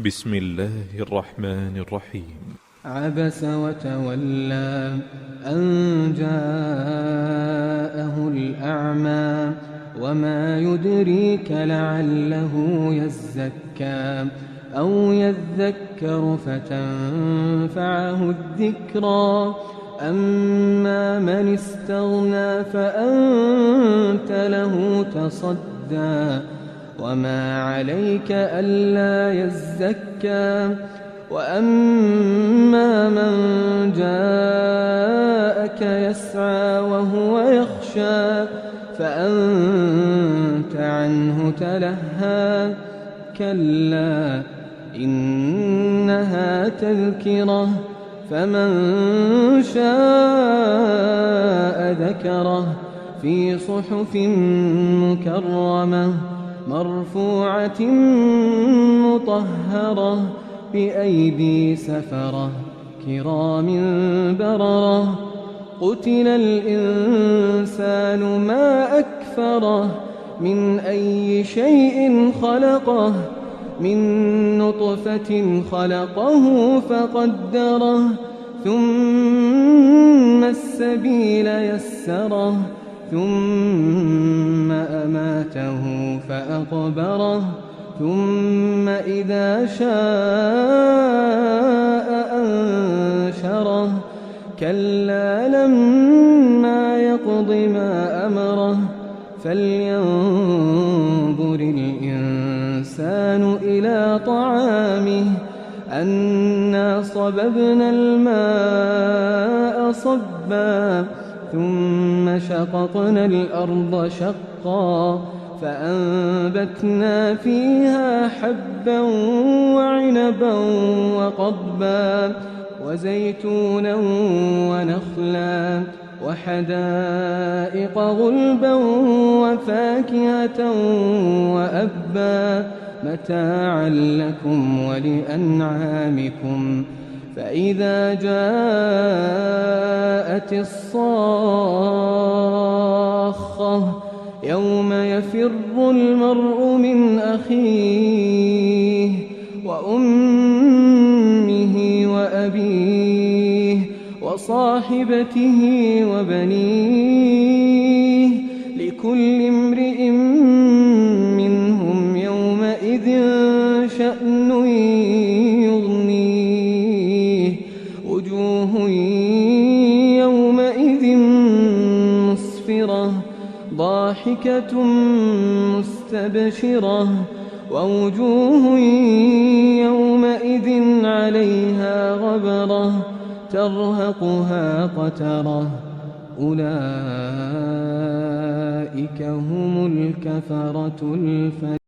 بسم الله الرحمن الرحيم. عبس وتولى أن جاءه الأعمى وما يدريك لعله يزكى أو يذكر فتنفعه الذكرى أما من استغنى فأنت له تصدى وما عليك ألا يزكى وأما من جاءك يسعى وهو يخشى فأنت عنه تلهى كلا إنها تذكرة فمن شاء ذكره في صحف مكرمة مرفوعة مطهرة بأيدي سفرة كرام بررة قتل الإنسان ما أكفره من أي شيء خلقه من نطفة خلقه فقدره ثم السبيل يسره ثم أماته فأقبره ثم إذا شاء أنشره كلا لما يقض ما أمره فلينظر الإنسان إلى طعامه أنا صببنا الماء صبا ثم شققنا الأرض شقا فأنبتنا فيها حبا وعنبا وقضبا وزيتونا ونخلا وحدائق غلبا وفاكهة وأبا متاعا لكم ولأنعامكم فإذا جاءت الصاخة يوم يفر المرء من أخيه وأمه وأبيه وصاحبته وبنيه لكل امرئ منهم يومئذ شأن يغنيه وجوه يومئذ مسفرة ضاحكة مستبشرة ووجوه يومئذ عليها غبرة ترهقها قترة أولئك هم الكفرة الفجرة.